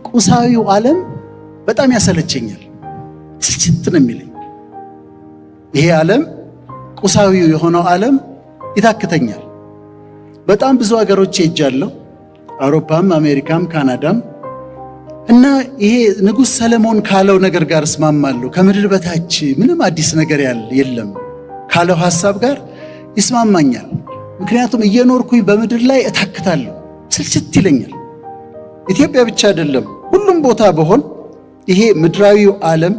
ቁሳዊው ዓለም በጣም ያሰለቸኛል፣ ስልችት ነው የሚለኝ። ይሄ ዓለም ቁሳዊው የሆነው ዓለም ይታክተኛል። በጣም ብዙ ሀገሮች ሄጃለሁ፣ አውሮፓም፣ አሜሪካም፣ ካናዳም እና ይሄ ንጉሥ ሰለሞን ካለው ነገር ጋር እስማማለሁ። ከምድር በታች ምንም አዲስ ነገር የለም ካለው ሐሳብ ጋር ይስማማኛል። ምክንያቱም እየኖርኩኝ በምድር ላይ እታክታለሁ፣ ስልችት ይለኛል። ኢትዮጵያ ብቻ አይደለም፣ ሁሉም ቦታ በሆን ይሄ ምድራዊው ዓለም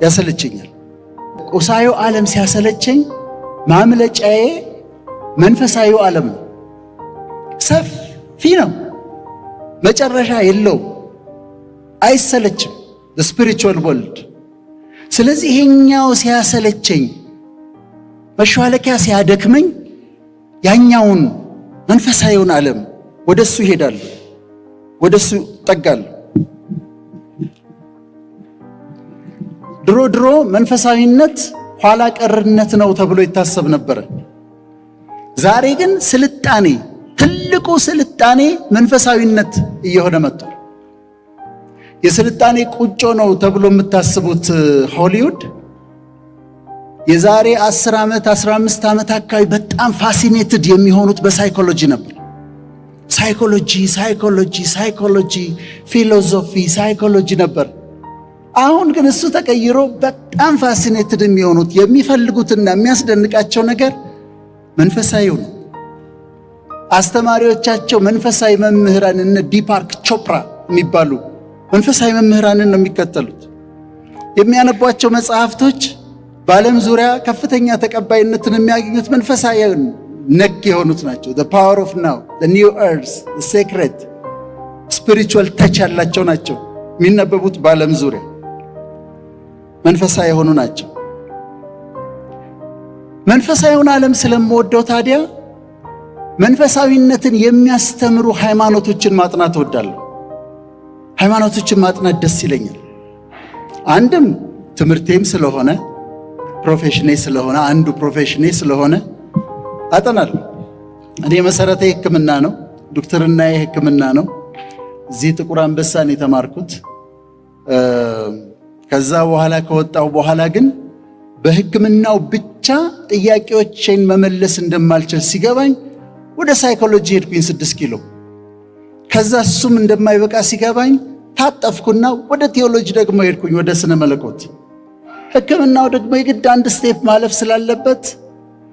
ያሰለቸኛል። ቁሳዊው ዓለም ሲያሰለቸኝ ማምለጫዬ መንፈሳዊው ዓለም ነው። ሰፊ ነው፣ መጨረሻ የለው፣ አይሰለችም። the spiritual world። ስለዚህ ይሄኛው ሲያሰለቸኝ፣ መሿለኪያ ሲያደክመኝ ያኛውን መንፈሳዊውን ዓለም ወደሱ ይሄዳል፣ ወደሱ ጠጋል። ድሮ መንፈሳዊነት ኋላ ቀርነት ነው ተብሎ ይታሰብ ነበር። ዛሬ ግን ስልጣኔ፣ ትልቁ ስልጣኔ መንፈሳዊነት እየሆነ መጥቷል። የስልጣኔ ቁጮ ነው ተብሎ የምታስቡት ሆሊውድ የዛሬ 10 ዓመት 15 ዓመት አካባቢ በጣም ፋሲኔትድ የሚሆኑት በሳይኮሎጂ ነበር። ሳይኮሎጂ፣ ፊሎሶፊ፣ ሳይኮሎጂ ነበር። አሁን ግን እሱ ተቀይሮ በጣም ፋሲኔትድ የሚሆኑት የሚፈልጉትና የሚያስደንቃቸው ነገር መንፈሳዊው ነው። አስተማሪዎቻቸው መንፈሳዊ መምህራን እነ ዲፓክ ቾፕራ የሚባሉ መንፈሳዊ መምህራንን ነው የሚከተሉት። የሚያነቧቸው መጽሐፍቶች በዓለም ዙሪያ ከፍተኛ ተቀባይነትን የሚያገኙት መንፈሳዊ ነክ የሆኑት ናቸው። the power of now, the new earth, the sacred, spiritual touch ያላቸው ናቸው የሚነበቡት በዓለም ዙሪያ መንፈሳዊ የሆኑ ናቸው። መንፈሳዊውን ዓለም ስለምወደው ታዲያ መንፈሳዊነትን የሚያስተምሩ ሃይማኖቶችን ማጥናት እወዳለሁ። ሃይማኖቶችን ማጥናት ደስ ይለኛል። አንድም ትምህርቴም ስለሆነ ፕሮፌሽኔ ስለሆነ አንዱ ፕሮፌሽኔ ስለሆነ አጠናለሁ። እኔ መሰረቴ ሕክምና ነው፣ ዶክተርናዬ ሕክምና ነው። እዚህ ጥቁር አንበሳን የተማርኩት። ከዛ በኋላ ከወጣሁ በኋላ ግን በሕክምናው ብቻ ጥያቄዎችን መመለስ እንደማልችል ሲገባኝ ወደ ሳይኮሎጂ ሄድኩኝ 6 ኪሎ። ከዛ እሱም እንደማይበቃ ሲገባኝ ታጠፍኩና ወደ ቴዎሎጂ ደግሞ ሄድኩኝ፣ ወደ ስነ መለኮት። ሕክምናው ደግሞ የግድ አንድ ስቴፕ ማለፍ ስላለበት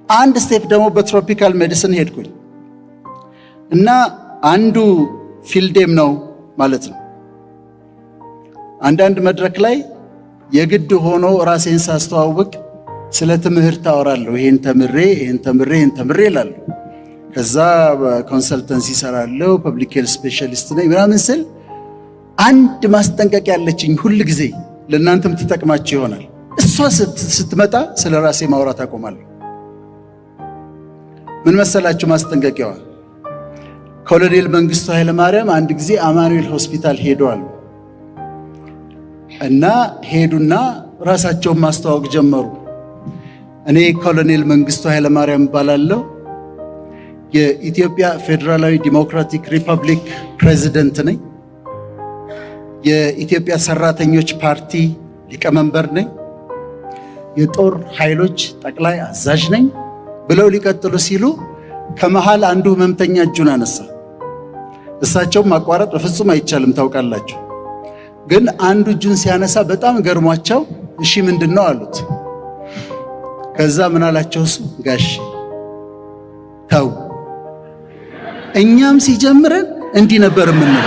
አንድ ስቴፕ ደግሞ በትሮፒካል ሜዲሲን ሄድኩኝ እና አንዱ ፊልዴም ነው ማለት ነው። አንዳንድ መድረክ ላይ የግድ ሆኖ ራሴን ሳስተዋውቅ ስለ ትምህርት አወራለሁ። ይሄን ተምሬ እላለሁ። ከዛ በኮንሰልተንሲ እሰራለሁ፣ ፐብሊክ ሄልዝ ስፔሻሊስት ነኝ ምናምን ስል አንድ ማስጠንቀቂያ ያለችኝ ሁል ጊዜ ለእናንተም ትጠቅማችሁ ይሆናል። እሷ ስትመጣ ስለ ራሴ ማውራት አቆማለሁ። ምን መሰላችሁ ማስጠንቀቂያዋ? ኮሎኔል መንግስቱ ኃይለማርያም አንድ ጊዜ አማኑኤል ሆስፒታል ሄደዋል እና ሄዱና ራሳቸውን ማስተዋወቅ ጀመሩ። እኔ ኮሎኔል መንግስቱ ኃይለማርያም እባላለሁ፣ የኢትዮጵያ ፌዴራላዊ ዲሞክራቲክ ሪፐብሊክ ፕሬዝደንት ነኝ፣ የኢትዮጵያ ሰራተኞች ፓርቲ ሊቀመንበር ነኝ፣ የጦር ኃይሎች ጠቅላይ አዛዥ ነኝ ብለው ሊቀጥሉ ሲሉ ከመሃል አንዱ ህመምተኛ እጁን አነሳ። እሳቸውም ማቋረጥ በፍጹም አይቻልም ታውቃላችሁ። ግን አንዱ እጁን ሲያነሳ በጣም ገርሟቸው እሺ ምንድነው አሉት። ከዛ ምን አላቸው እሱ? ጋሽ ተው፣ እኛም ሲጀምረን እንዲህ ነበር የምንለው።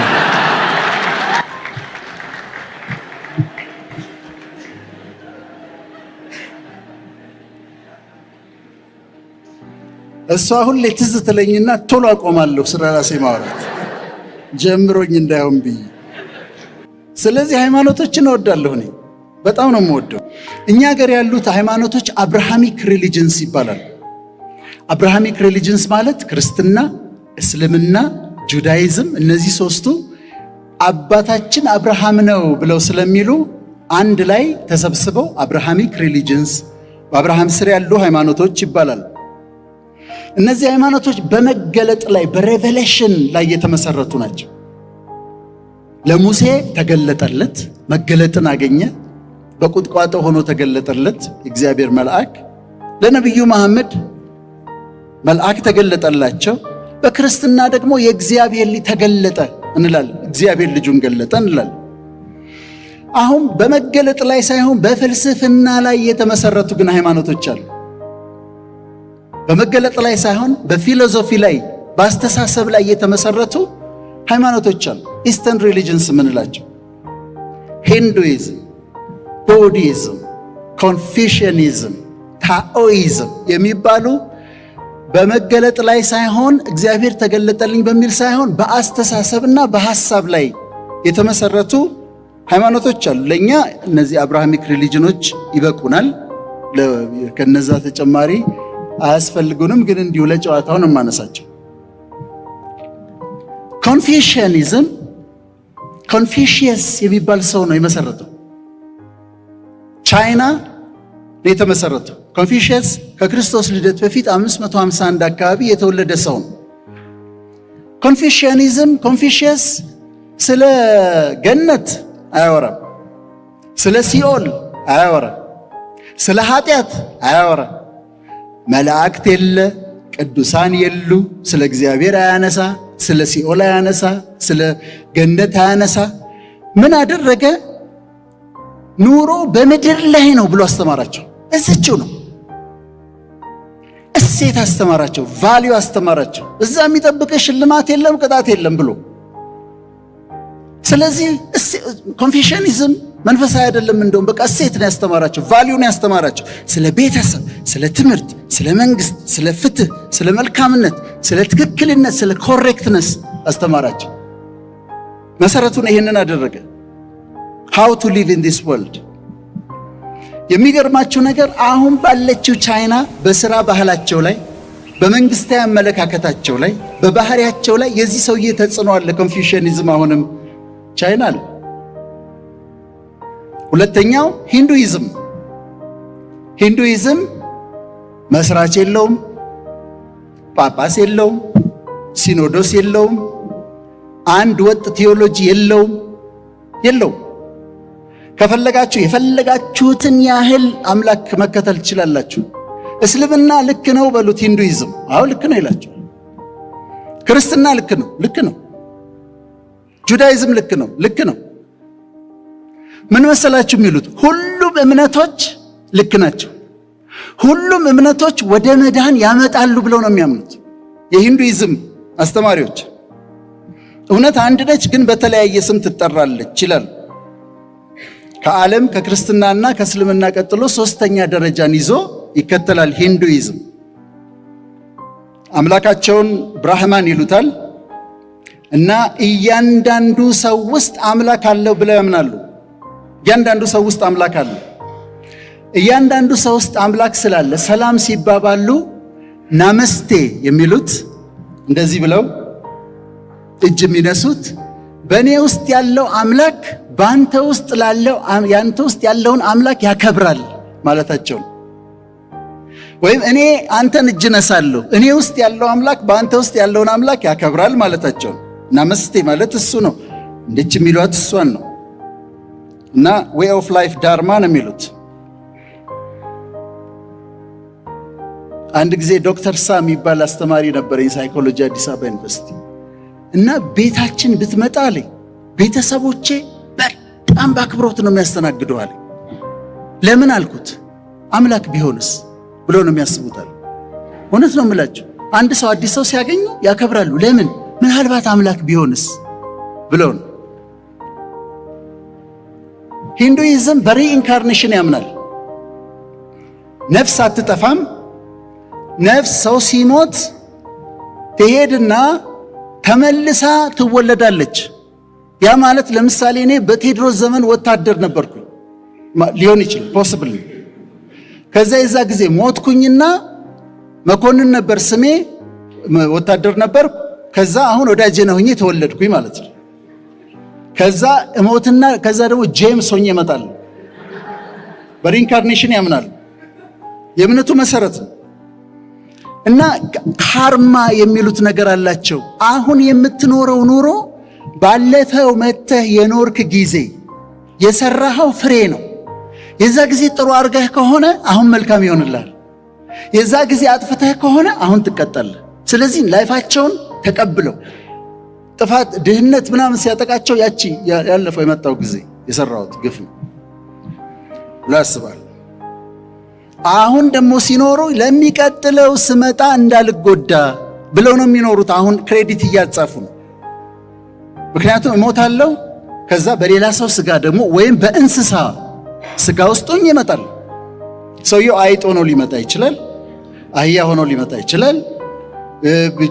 እሷ ሁሌ ትዝ ትለኝና ቶሎ አቆማለሁ ስለ ራሴ ማውራት ጀምሮኝ እንዳይሆን ብዬ። ስለዚህ ሃይማኖቶችን እወዳለሁ፣ እኔ በጣም ነው የምወደው። እኛ ሀገር ያሉት ሃይማኖቶች አብርሃሚክ ሪሊጅንስ ይባላል። አብርሃሚክ ሪሊጅንስ ማለት ክርስትና፣ እስልምና፣ ጁዳይዝም፣ እነዚህ ሶስቱ አባታችን አብርሃም ነው ብለው ስለሚሉ አንድ ላይ ተሰብስበው አብርሃሚክ ሪሊጅንስ፣ በአብርሃም ስር ያሉ ሃይማኖቶች ይባላል። እነዚህ ሃይማኖቶች በመገለጥ ላይ በሬቨሌሽን ላይ የተመሰረቱ ናቸው። ለሙሴ ተገለጠለት፣ መገለጥን አገኘ። በቁጥቋጦ ሆኖ ተገለጠለት እግዚአብሔር መልአክ። ለነቢዩ መሐመድ መልአክ ተገለጠላቸው። በክርስትና ደግሞ የእግዚአብሔር ልጅ ተገለጠ እንላለን። እግዚአብሔር ልጁን ገለጠ እንላለን። አሁን በመገለጥ ላይ ሳይሆን በፍልስፍና ላይ የተመሰረቱ ግን ሃይማኖቶች አሉ። በመገለጥ ላይ ሳይሆን በፊሎሶፊ ላይ በአስተሳሰብ ላይ የተመሰረቱ ሃይማኖቶች አሉ። ኢስተርን ሪሊጅንስ ምንላቸው ሂንዱይዝም፣ ቡዲዝም፣ ኮንፊሽያኒዝም፣ ታኦይዝም የሚባሉ በመገለጥ ላይ ሳይሆን እግዚአብሔር ተገለጠልኝ በሚል ሳይሆን በአስተሳሰብና በሐሳብ ላይ የተመሰረቱ ሃይማኖቶች አሉ። ለኛ እነዚህ አብርሃሚክ ሪሊጅኖች ይበቁናል። ከነዛ ተጨማሪ አያስፈልጉንም። ግን እንዲሁ ለጨዋታውን የማነሳቸው ኮንፊሽያኒዝም ኮንፊሽየስ የሚባል ሰው ነው የመሰረተው። ቻይና ነው የተመሰረተው። ኮንፊሽየስ ከክርስቶስ ልደት በፊት 551 አካባቢ የተወለደ ሰው ነው። ኮንፊሽየስ ስለ ገነት አያወራም፣ ስለ ሲኦል አያወራም፣ ስለ ኃጢአት አያወራም። መላእክት የለ፣ ቅዱሳን የሉ፣ ስለ እግዚአብሔር አያነሳ፣ ስለ ሲኦል አያነሳ፣ ስለ ገነት አያነሳ። ምን አደረገ? ኑሮ በምድር ላይ ነው ብሎ አስተማራቸው። እዚችው ነው እሴት አስተማራቸው፣ ቫልዩ አስተማራቸው። እዛ የሚጠብቅህ ሽልማት የለም ቅጣት የለም ብሎ። ስለዚህ ኮንፊሽያኒዝም መንፈሳዊ አይደለም፣ እንደውም በቃ እሴት ነው ያስተማራቸው፣ ቫልዩ ነው ያስተማራቸው። ስለ ቤተሰብ፣ ስለ ትምህርት፣ ስለ መንግስት፣ ስለ ፍትህ፣ ስለ መልካምነት፣ ስለ ትክክልነት፣ ስለ ኮሬክትነስ አስተማራቸው። መሰረቱን ይሄንን አደረገ። how to live in this world። የሚገርማችሁ ነገር አሁን ባለችው ቻይና በስራ ባህላቸው ላይ፣ በመንግስታዊ አመለካከታቸው ላይ፣ በባህሪያቸው ላይ የዚህ ሰውዬ ተጽዕኖ አለ። ኮንፊሽያኒዝም አሁንም ቻይና አለ። ሁለተኛው ሂንዱይዝም መስራች የለውም፣ ጳጳስ የለውም፣ ሲኖዶስ የለውም፣ አንድ ወጥ ቴዎሎጂ የለውም። ከፈለጋችሁ የፈለጋችሁትን ያህል አምላክ መከተል ትችላላችሁ። እስልምና ልክ ነው በሉት፣ ሂንዱይዝም አዎ ልክ ነው ይላችሁ። ክርስትና ልክ ነው። ጁዳይዝም ልክ ነው። ምን መሰላችሁ የሚሉት? ሁሉም እምነቶች ልክ ናቸው፣ ሁሉም እምነቶች ወደ መዳን ያመጣሉ ብለው ነው የሚያምኑት የሂንዱይዝም አስተማሪዎች። እውነት አንድ ነች፣ ግን በተለያየ ስም ትጠራለች ይላሉ። ከዓለም ከክርስትናና ከእስልምና ቀጥሎ ሶስተኛ ደረጃን ይዞ ይከተላል ሂንዱይዝም። አምላካቸውን ብራህማን ይሉታል እና እያንዳንዱ ሰው ውስጥ አምላክ አለው ብለው ያምናሉ። እያንዳንዱ ሰው ውስጥ አምላክ አለ። እያንዳንዱ ሰው ውስጥ አምላክ ስላለ ሰላም ሲባባሉ ናመስቴ የሚሉት እንደዚህ ብለው እጅ የሚነሱት በእኔ ውስጥ ያለው አምላክ በአንተ ውስጥ ላለው ያንተ ውስጥ ያለውን አምላክ ያከብራል ማለታቸው። ወይም እኔ አንተን እጅ ነሳለሁ፣ እኔ ውስጥ ያለው አምላክ በአንተ ውስጥ ያለውን አምላክ ያከብራል ማለታቸው። ናመስቴ ማለት እሱ ነው። እንደች የሚሏት እሷን ነው። እና ዌይ ኦፍ ላይፍ ዳርማ ነው የሚሉት። አንድ ጊዜ ዶክተር ሳ የሚባል አስተማሪ ነበረኝ ሳይኮሎጂ አዲስ አበባ ዩኒቨርሲቲ። እና ቤታችን ብትመጣ አለኝ ቤተሰቦቼ በጣም በአክብሮት ነው የሚያስተናግደው አለኝ። ለምን አልኩት፣ አምላክ ቢሆንስ ብሎ ነው የሚያስቡት አለ። እውነት ነው የምላቸው። አንድ ሰው አዲስ ሰው ሲያገኙ ያከብራሉ። ለምን? ምናልባት አምላክ ቢሆንስ ብለው ነው። ሂንዱይዝም በሪኢንካርኔሽን ያምናል። ነፍስ አትጠፋም። ነፍስ ሰው ሲሞት ትሄድና ተመልሳ ትወለዳለች። ያ ማለት ለምሳሌ እኔ በቴዎድሮስ ዘመን ወታደር ነበርኩ ሊሆን ይችላል ፖሲብል። ከዛ የዛ ጊዜ ሞትኩኝና መኮንን ነበር ስሜ፣ ወታደር ነበርኩ። ከዛ አሁን ወዳጄ ነው ሆኜ ተወለድኩኝ ማለት ነው። ከዛ እሞትና ከዛ ደግሞ ጄምስ ሆኜ እመጣለሁ። በሪኢንካርኔሽን ያምናል። የእምነቱ መሰረት ነው። እና ካርማ የሚሉት ነገር አላቸው። አሁን የምትኖረው ኑሮ ባለፈው መተህ የኖርክ ጊዜ የሰራኸው ፍሬ ነው። የዛ ጊዜ ጥሩ አድርገህ ከሆነ አሁን መልካም ይሆንልሃል። የዛ ጊዜ አጥፍተህ ከሆነ አሁን ትቀጣለህ። ስለዚህ ላይፋቸውን ተቀብለው ጥፋት፣ ድህነት ምናምን ሲያጠቃቸው ያቺ ያለፈው የመጣው ጊዜ የሰራሁት ግፍ ነው ብሎ ያስባል። አሁን ደግሞ ሲኖሩ ለሚቀጥለው ስመጣ እንዳልጎዳ ብለው ነው የሚኖሩት። አሁን ክሬዲት እያጻፉ ነው። ምክንያቱም እሞታለሁ፣ ከዛ በሌላ ሰው ስጋ ደግሞ ወይም በእንስሳ ስጋ ውስጥ ሆኜ ይመጣል። ሰውየው አይጥ ሆኖ ሊመጣ ይችላል፣ አህያ ሆኖ ሊመጣ ይችላል፣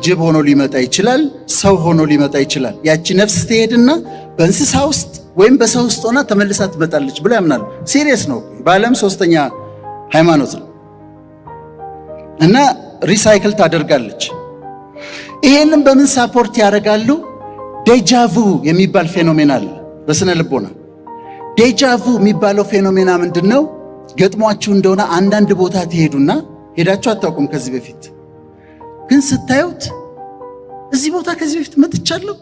ጅብ ሆኖ ሊመጣ ይችላል፣ ሰው ሆኖ ሊመጣ ይችላል። ያቺ ነፍስ ትሄድና በእንስሳ ውስጥ ወይም በሰው ውስጥ ሆና ተመልሳ ትመጣለች ብሎ ያምናሉ። ሲሪየስ ነው። በዓለም 3ኛ ሃይማኖት ነው እና ሪሳይክል ታደርጋለች። ይሄንን በምን ሳፖርት ያደርጋሉ? ዴጃvu የሚባል ፌኖሜና አለ በስነ ልቦና። ዴጃvu የሚባለው ፌኖሜና ምንድነው? ገጥሟችሁ እንደሆነ አንዳንድ ቦታ ትሄዱና ሄዳችሁ አታውቁም ከዚህ በፊት ግን ስታዩት እዚህ ቦታ ከዚህ በፊት መጥቻለሁ፣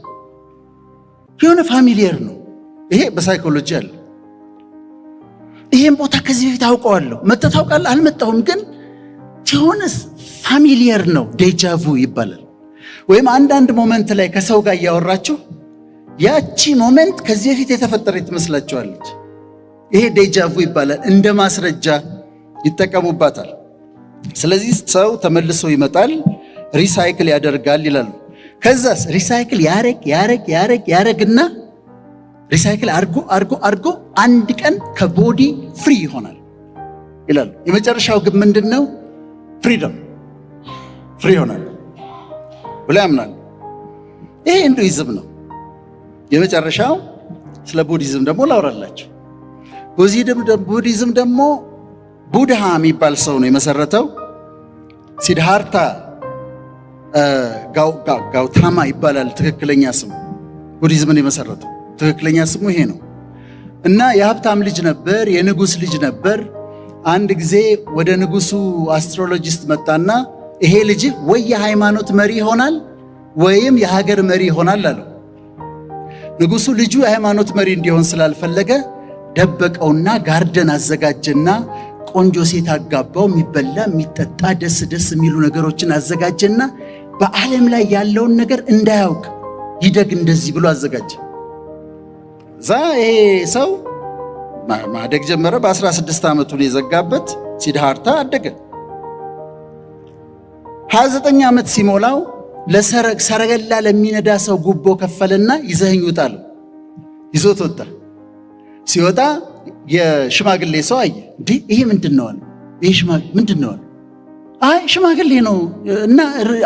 የሆነ ፋሚሊየር ነው። ይሄ በሳይኮሎጂ አለ። ይሄን ቦታ ከዚህ በፊት አውቀዋለሁ። መጥተህ ታውቃለህ? አልመጣሁም፣ ግን የሆነ ፋሚሊየር ነው። ዴጃvu ይባላል። ወይም አንዳንድ ሞመንት ላይ ከሰው ጋር እያወራችሁ ያቺ ሞመንት ከዚህ በፊት የተፈጠረ ትመስላችኋለች። ይሄ ዴጃvu ይባላል። እንደ ማስረጃ ይጠቀሙባታል። ስለዚህ ሰው ተመልሶ ይመጣል፣ ሪሳይክል ያደርጋል ይላሉ። ከዛስ ሪሳይክል ያረግና ሪሳይክል አርጎ አንድ ቀን ከቦዲ ፍሪ ይሆናል ይላሉ። የመጨረሻው ግን ምንድነው? ፍሪደም፣ ፍሪ ይሆናል ብሎ ያምናል። ይሄ ሂንዱይዝም ነው። የመጨረሻው ስለ ቡዲዝም ደግሞ ላውራላችሁ። ቡዲዝም ደግሞ ቡድሃ የሚባል ሰው ነው የመሰረተው። ሲድሃርታ ጋውታማ ይባላል ትክክለኛ ስሙ። ቡዲዝምን የመሰረተው ትክክለኛ ስሙ ይሄ ነው እና የሀብታም ልጅ ነበር፣ የንጉሥ ልጅ ነበር። አንድ ጊዜ ወደ ንጉሱ አስትሮሎጂስት መጣና ይሄ ልጅ ወይ የሃይማኖት መሪ ይሆናል ወይም የሀገር መሪ ይሆናል አለው። ንጉሱ ልጁ የሃይማኖት መሪ እንዲሆን ስላልፈለገ ደበቀውና ጋርደን አዘጋጀና ቆንጆ ሴት አጋባው። የሚበላ የሚጠጣ ደስ ደስ የሚሉ ነገሮችን አዘጋጀና በዓለም ላይ ያለውን ነገር እንዳያውቅ ይደግ እንደዚህ ብሎ አዘጋጀ። እዛ ይሄ ሰው ማደግ ጀመረ። በ16 ዓመቱ ነው የዘጋበት። ሲድሃርታ አደገ። 29 ዓመት ሲሞላው ሰረገላ ለሚነዳ ሰው ጉቦ ከፈለና ይዘኸኝ ውጣ አለው። ይዞት ወጣ። ሲወጣ የሽማግሌ ሰው አየ። እንዴ ይሄ ምንድነው አለ። ይሄ ምንድነው አለ። አይ ሽማግሌ ነው እና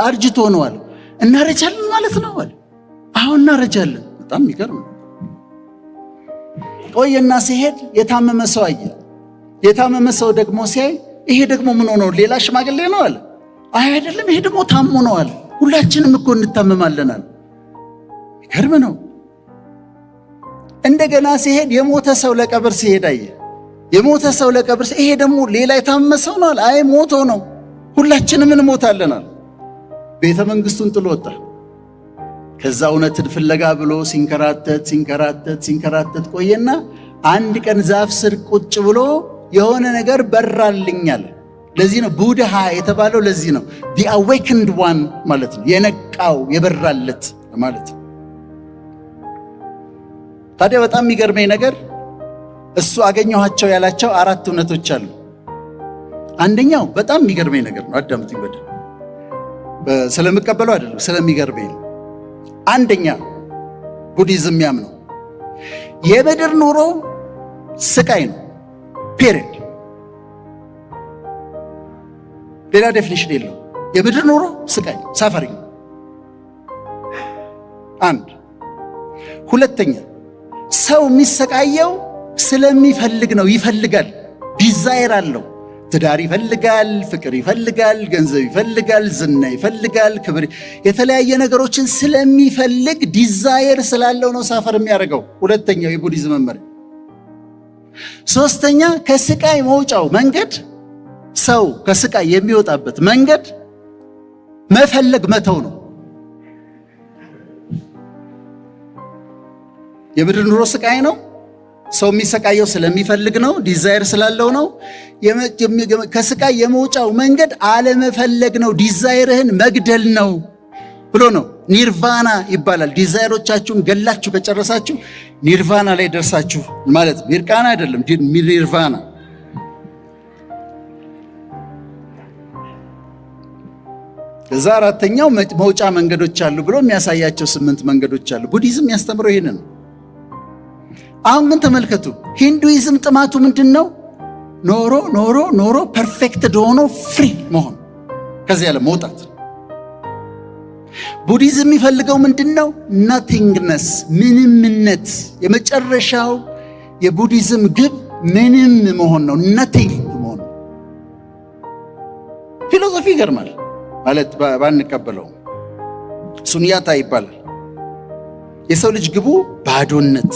አርጅቶ ነው አለ። እናረጃለን ማለት ነው አለ። አሁን እናረጃለን። በጣም የሚገርም። ቆየና ሲሄድ የታመመ ሰው አየ። የታመመ ሰው ደግሞ ሲያይ ይሄ ደግሞ ምን ሆኖ ሌላ ሽማግሌ ነው አለ። አይ አይደለም፣ ይሄ ደግሞ ታሞ ነው አለ። ሁላችንም እኮ እንታመማለን አለ። የሚገርም ነው። እንደገና ሲሄድ የሞተ ሰው ለቀብር ሲሄድ አየ። የሞተ ሰው ለቀብር ይሄ ደግሞ ሌላ የታመመ ሰው ነው አለ። አይ ሞቶ ነው፣ ሁላችንም እንሞታለን አለ። ቤተ መንግስቱን ጥሎ ወጣ። ከዛ እውነትን ፍለጋ ብሎ ሲንከራተት ቆየና አንድ ቀን ዛፍ ስር ቁጭ ብሎ የሆነ ነገር በራልኝ አለ። ለዚህ ነው ቡድሃ የተባለው። ለዚህ ነው the awakened one ማለት ነው፣ የነቃው የበራለት ማለት ነው። ታዲያ በጣም የሚገርመኝ ነገር እሱ አገኘኋቸው ያላቸው 4 እውነቶች አሉ። አንደኛው በጣም የሚገርመኝ ነገር ነው። አዳምጡኝ በደንብ። ስለምቀበለው አይደለም፣ ስለሚገርመኝ ነው። አንደኛ ቡዲዝም የሚያምነው የምድር ኑሮ ስቃይ ነው። ፔሪድ። ሌላ ዴፊኒሽን የለው። የምድር ኑሮ ስቃይ፣ ሳፈሪንግ። አንድ። ሁለተኛ ሰው የሚሰቃየው ስለሚፈልግ ነው። ይፈልጋል፣ ዲዛይር አለው። ትዳር ይፈልጋል፣ ፍቅር ይፈልጋል፣ ገንዘብ ይፈልጋል፣ ዝና ይፈልጋል፣ ክብር፣ የተለያየ ነገሮችን ስለሚፈልግ ዲዛይር ስላለው ነው ሳፈር የሚያደርገው። ሁለተኛው የቡዲዝም መመሪያ። ሶስተኛ ከስቃይ መውጫው መንገድ፣ ሰው ከስቃይ የሚወጣበት መንገድ መፈለግ መተው ነው። የምድር ኑሮ ስቃይ ነው። ሰው የሚሰቃየው ስለሚፈልግ ነው፣ ዲዛይር ስላለው ነው። ከስቃይ የመውጫው መንገድ አለመፈለግ ነው፣ ዲዛይርህን መግደል ነው ብሎ ነው። ኒርቫና ይባላል። ዲዛይሮቻችሁን ገላችሁ ከጨረሳችሁ ኒርቫና ላይ ደርሳችሁ ማለት። ሚርቃና አይደለም፣ ኒርቫና። ከዛ አራተኛው መውጫ መንገዶች አሉ ብሎ የሚያሳያቸው 8 መንገዶች አሉ። ቡዲዝም የሚያስተምረው ይሄንን ነው። አሁን ግን ተመልከቱ፣ ሂንዱይዝም ጥማቱ ምንድን ነው? ኖሮ ኖሮ ኖሮ ፐርፌክት ሆኖ ፍሪ መሆን፣ ከዚህ ያለ መውጣት። ቡዲዝም የሚፈልገው ምንድን ነው? ናቲንግነስ፣ ምንምነት። የመጨረሻው የቡዲዝም ግብ ምንም መሆን ነው፣ ናቲንግ መሆን። ፊሎሶፊ ይገርማል ማለት ባንቀበለው፣ ሱንያታ ይባላል። የሰው ልጅ ግቡ ባዶነት፣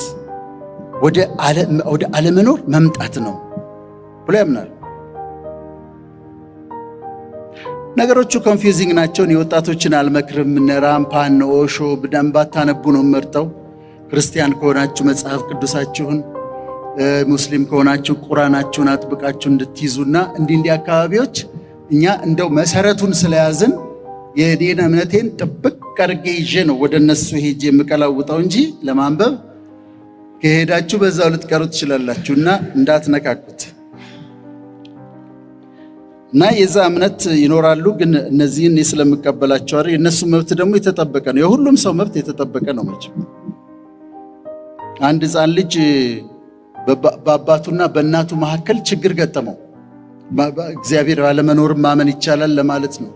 ወደ አለመኖር መምጣት ነው ብሎ ያምናል። ነገሮቹ ኮንፊውዚንግ ናቸው። የወጣቶችን አልመክርም። እነ ራምፓን ኦሾ በደንብ አታነቡ ነው መርጠው። ክርስቲያን ከሆናችሁ መጽሐፍ ቅዱሳችሁን፣ ሙስሊም ከሆናችሁ ቁርአናችሁን አጥብቃችሁ እንድትይዙና እንዲህ አካባቢዎች እኛ እንደው መሰረቱን ስለያዝን የኔን እምነቴን ጥብቅ አድርጌ ይዤ ነው ወደ እነሱ ሄጄ የምቀላውጠው እንጂ ለማንበብ ከሄዳችሁ በዛው ልትቀሩ ትችላላችሁ እና እንዳትነካኩት እና የዛ እምነት ይኖራሉ። ግን እነዚህን ስለምቀበላቸው አይደል፣ የነሱ መብት ደግሞ የተጠበቀ ነው። የሁሉም ሰው መብት የተጠበቀ ነው። መቼም አንድ ሕፃን ልጅ በአባቱና በእናቱ መካከል ችግር ገጠመው። እግዚአብሔር ባለመኖር ማመን ይቻላል ለማለት ነው።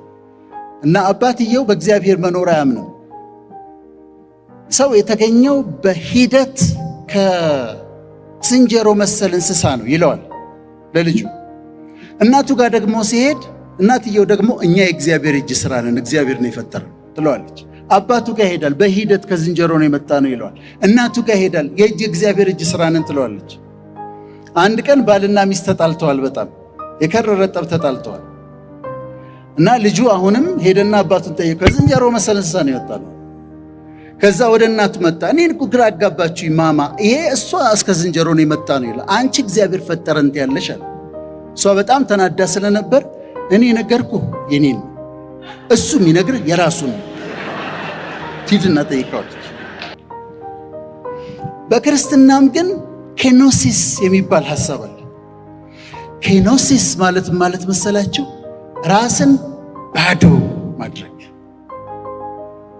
እና አባትየው በእግዚአብሔር መኖር አያምንም። ሰው የተገኘው በሂደት ከዝንጀሮ መሰል እንስሳ ነው ይለዋል ለልጁ። እናቱ ጋር ደግሞ ሲሄድ እናትየው ደግሞ እኛ የእግዚአብሔር እጅ ስራ ነን፣ እግዚአብሔር ነው የፈጠረን ትለዋለች። አባቱ ጋር ይሄዳል፣ በሂደት ከዝንጀሮ ነው የመጣ ነው ይለዋል። እናቱ ጋር ይሄዳል፣ የእግዚአብሔር እጅ ስራ ነን ትለዋለች። አንድ ቀን ባልና ሚስት ተጣልተዋል፣ በጣም የከረረ ጠብ ተጣልተዋል። እና ልጁ አሁንም ሄደና አባቱን ጠየቀ። ከዝንጀሮ መሰል እንስሳ ነው የመጣ ነው። ከዛ ወደ እናቱ መጣ። እኔን እኮ ግራ አጋባችሁኝ ማማ፣ ይሄ እሷ እስከ ዝንጀሮ ነው የመጣ ነው ይላል። አንቺ እግዚአብሔር ፈጠረን ያለሽ አለ። እሷ በጣም ተናዳ ስለነበር እኔ ነገርኩ የኔን፣ እሱ የሚነግር የራሱን ሂድና ጠይቀዋለች። በክርስትናም ግን ኬኖሲስ የሚባል ሐሳብ አለ። ኬኖሲስ ማለት መሰላችሁ? ራስን ባዶ ማድረግ፣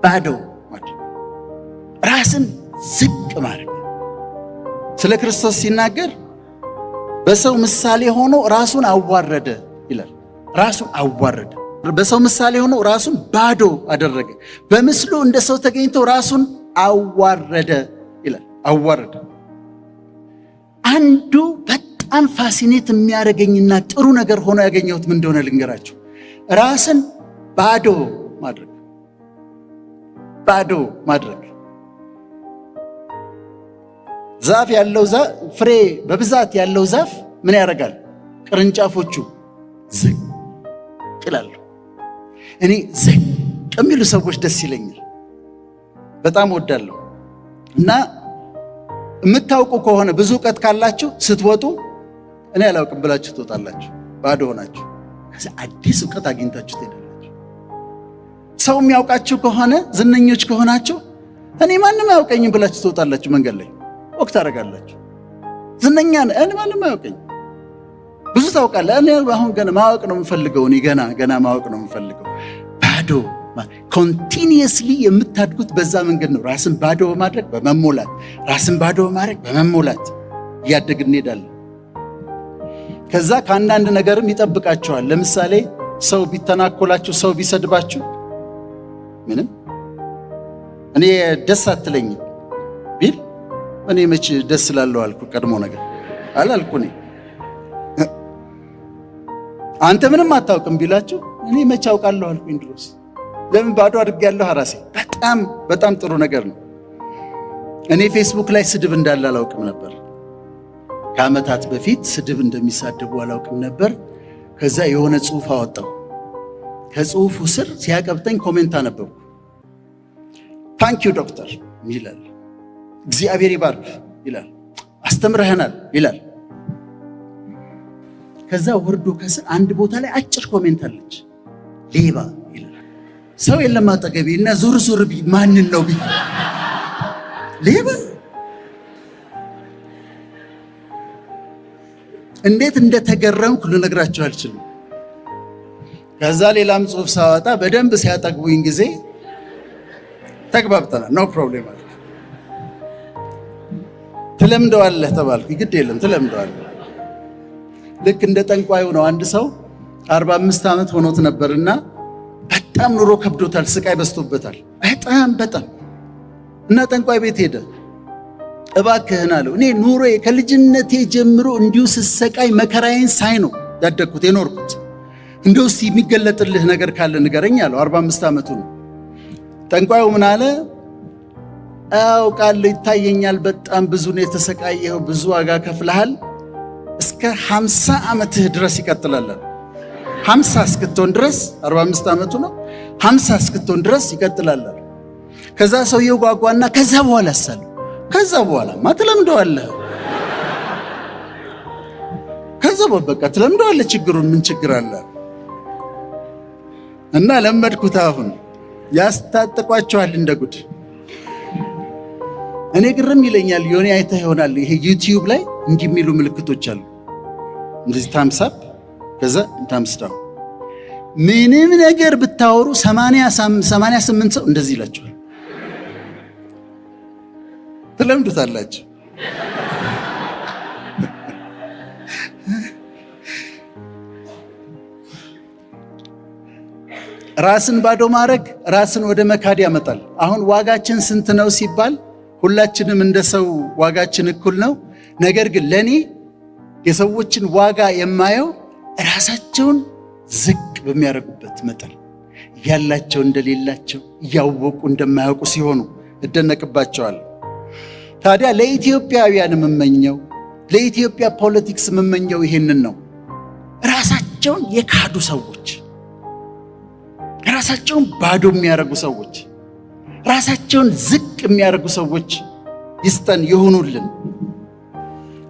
ባዶ ማድረግ፣ ራስን ዝቅ ማድረግ። ስለ ክርስቶስ ሲናገር በሰው ምሳሌ ሆኖ ራሱን አዋረደ ይላል። ራሱን አዋረደ። በሰው ምሳሌ ሆኖ ራሱን ባዶ አደረገ። በምስሉ እንደ ሰው ተገኝቶ ራሱን አዋረደ ይላል። አዋረደ። አንዱ በጣም ፋሲኔት የሚያደርገኝና ጥሩ ነገር ሆኖ ያገኘሁት ምን እንደሆነ ልንገራችሁ። ራስን ባዶ ማድረግ፣ ባዶ ማድረግ። ዛፍ ያለው ፍሬ በብዛት ያለው ዛፍ ምን ያደርጋል? ቅርንጫፎቹ ዝቅ ይላሉ። እኔ ዝቅ የሚሉ ሰዎች ደስ ይለኛል፣ በጣም ወዳለሁ። እና የምታውቁ ከሆነ ብዙ እውቀት ካላችሁ ስትወጡ እኔ አላውቅም ብላችሁ ትወጣላችሁ፣ ባዶ ሆናችሁ። ከዛ አዲስ እውቀት አግኝታችሁ ትሄዳላችሁ። ሰው የሚያውቃችሁ ከሆነ ዝነኞች ከሆናችሁ እኔ ማንም አያውቀኝም ብላችሁ ትወጣላችሁ። መንገድ ላይ ወቅት ታደርጋላችሁ። ዝነኛ እኔ ማንም አያውቀኝም። ብዙ ታውቃለህ፣ እኔ አሁን ገና ማወቅ ነው የምፈልገው፣ እኔ ገና ማወቅ ነው የምፈልገው። ባዶ ኮንቲኒየስሊ የምታድጉት በዛ መንገድ ነው። ራስን ባዶ በማድረግ በመሞላት፣ ራስን ባዶ በማድረግ በመሞላት እያደግን እንሄዳለን። ከዛ ከአንዳንድ ነገርም ይጠብቃቸዋል። ለምሳሌ ሰው ቢተናኮላችሁ፣ ሰው ቢሰድባችሁ ምንም እኔ ደስ አትለኝም ቢል እኔ መች ደስ ላለው አልኩ። ቀድሞ ነገር አላልኩ። እኔ አንተ ምንም አታውቅም ቢላችሁ እኔ መች አውቃለሁ አልኩኝ ድሮስ። ለምን ባዶ አድርጌያለሁ ራሴ። በጣም ጥሩ ነገር ነው። እኔ ፌስቡክ ላይ ስድብ እንዳለ አላውቅም ነበር። ከዓመታት በፊት ስድብ እንደሚሳደቡ አላውቅም ነበር። ከዛ የሆነ ጽሑፍ አወጣው። ከጽሑፉ ስር ሲያቀብጠኝ ኮሜንት አነበብኩ። ታንኪዩ ዶክተር ይላል። እግዚአብሔር ይባርክ ይላል። አስተምረህናል ይላል። ከዛ ወርዶ ከስር አንድ ቦታ ላይ አጭር ኮሜንት አለች። ሌባ ይላል። ሰው የለም አጠገቤ እና ዙር ዙር ማንን ነው ቢ ሌባ እንዴት እንደተገረምኩ ልነግራችሁ አልችልም። ከዛ ሌላም ጽሑፍ ሳወጣ በደንብ ሲያጠግቡኝ ጊዜ ተግባብተናል። ኖ ፕሮብሌም አለ። ትለምደዋለህ ተባልኩ። ግድ የለም ትለምደዋለህ። ልክ እንደ ጠንቋዩ ነው። አንድ ሰው 45 ዓመት ሆኖት ነበርና በጣም ኑሮ ከብዶታል፣ ስቃይ በዝቶበታል በጣም እና ጠንቋይ ቤት ሄደ። እባክህን አለው፣ እኔ ኑሮዬ ከልጅነቴ ጀምሮ እንዲሁ ስሰቃይ መከራዬን ሳይ ነው ያደግኩት የኖርኩት። እንደው እስቲ የሚገለጥልህ ነገር ካለ ንገረኝ አለው። 45 ዓመቱ ነው። ጠንቋዩ ምን አለ? አውቃለሁ፣ ይታየኛል፣ በጣም ብዙ ነው የተሰቃየኸው፣ ብዙ ዋጋ ከፍለሃል፣ እስከ 50 ዓመትህ ድረስ ይቀጥላል። 50 እስክትሆን ድረስ 45 ዓመቱ ነው። 50 እስክትሆን ድረስ ይቀጥላል። ከዛ ሰውየው ጓጓና ከዛ በኋላ ሳለ ከዛ በኋላማ ትለምደዋለህ። ከዛ በቃ ትለምደዋለህ፣ ችግሩን ምን ችግር አለ? እና ለመድኩት። አሁን ያስታጥቋቸዋል እንደ ጉድ። እኔ ግርም ይለኛል። የሆነ አይተህ ይሆናል፣ ይሄ ዩቲዩብ ላይ እንዲህ የሚሉ ምልክቶች አሉ። እንደዚህ ታምስ አፕ ከዛ ታምስ ዳውን። ምንም ነገር ብታወሩ 88 ሰው እንደዚህ ይላቸዋል። ትለምዱታላችሁ። ራስን ባዶ ማድረግ ራስን ወደ መካድ ያመጣል። አሁን ዋጋችን ስንት ነው ሲባል ሁላችንም እንደ ሰው ዋጋችን እኩል ነው። ነገር ግን ለኔ የሰዎችን ዋጋ የማየው ራሳቸውን ዝቅ በሚያደርጉበት መጠን፣ ያላቸው እንደሌላቸው እያወቁ እንደማያውቁ ሲሆኑ እደነቅባቸዋለሁ። ታዲያ ለኢትዮጵያውያን የምመኘው፣ ለኢትዮጵያ ፖለቲክስ የምመኘው ይሄንን ነው። ራሳቸውን የካዱ ሰዎች፣ ራሳቸውን ባዶ የሚያደርጉ ሰዎች፣ ራሳቸውን ዝቅ የሚያደርጉ ሰዎች ይስጠን፣ ይሁኑልን።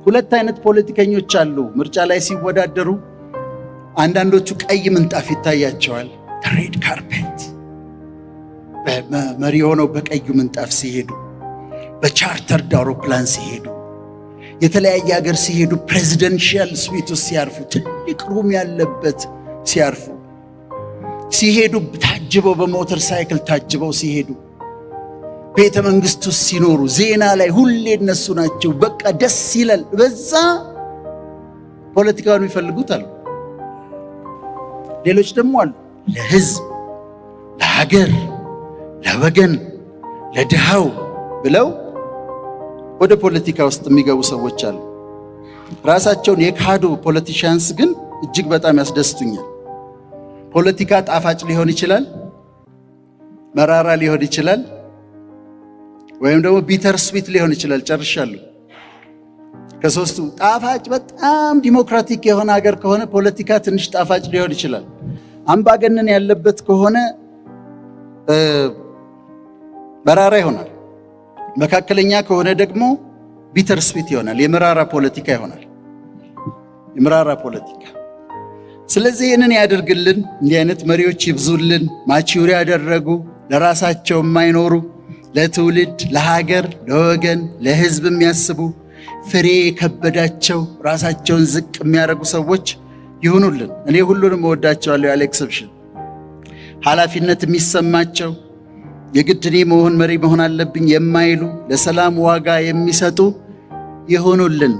ሁለት አይነት ፖለቲከኞች አሉ ምርጫ ላይ ሲወዳደሩ። አንዳንዶቹ ቀይ ምንጣፍ ይታያቸዋል፣ ሬድ ካርፔት፣ መሪ ሆነው በቀዩ ምንጣፍ ሲሄዱ፣ በቻርተርድ አውሮፕላን ሲሄዱ፣ የተለያየ ሀገር ሲሄዱ፣ ፕሬዚደንሻል ስዊት ውስጥ ሲያርፉ፣ ትልቅ ሩም ያለበት ሲያርፉ ሲሄዱ፣ ታጅበው በሞተር ሳይክል ታጅበው ሲሄዱ፣ ቤተ መንግስት ውስጥ ሲኖሩ፣ ዜና ላይ ሁሌ እነሱ ናቸው። በቃ ደስ ይላል። በዛ ፖለቲካውን ይፈልጉታል። ሌሎች ደግሞ አሉ ለህዝብ፣ ለሀገር፣ ለወገን፣ ለድሃው ብለው ወደ ፖለቲካ ውስጥ የሚገቡ ሰዎች አሉ። ራሳቸውን የካዱ ፖለቲሻንስ ግን እጅግ በጣም ያስደስቱኛል። ፖለቲካ ጣፋጭ ሊሆን ይችላል፣ መራራ ሊሆን ይችላል፣ ወይም ደግሞ ቢተር ስዊት ሊሆን ይችላል። ጨርሻለሁ። ከሶስቱ ጣፋጭ በጣም ዲሞክራቲክ የሆነ ሀገር ከሆነ ፖለቲካ ትንሽ ጣፋጭ ሊሆን ይችላል። አምባገነን ያለበት ከሆነ መራራ ይሆናል። መካከለኛ ከሆነ ደግሞ ቢተር ስዊት ይሆናል፣ የመራራ ፖለቲካ ይሆናል። የመራራ ፖለቲካ። ስለዚህ ይህንን ያደርግልን፣ እንዲህ አይነት መሪዎች ይብዙልን። ማቹር ያደረጉ፣ ለራሳቸው የማይኖሩ፣ ለትውልድ፣ ለሀገር፣ ለወገን፣ ለህዝብ የሚያስቡ፣ ፍሬ የከበዳቸው፣ ራሳቸውን ዝቅ የሚያደርጉ ሰዎች ይሁኑልን። እኔ ሁሉንም እወዳቸዋለሁ ያለ ኤክሰፕሽን። ኃላፊነት የሚሰማቸው፣ የግድ እኔ መሪ መሆን አለብኝ የማይሉ፣ ለሰላም ዋጋ የሚሰጡ ይሁኑልን።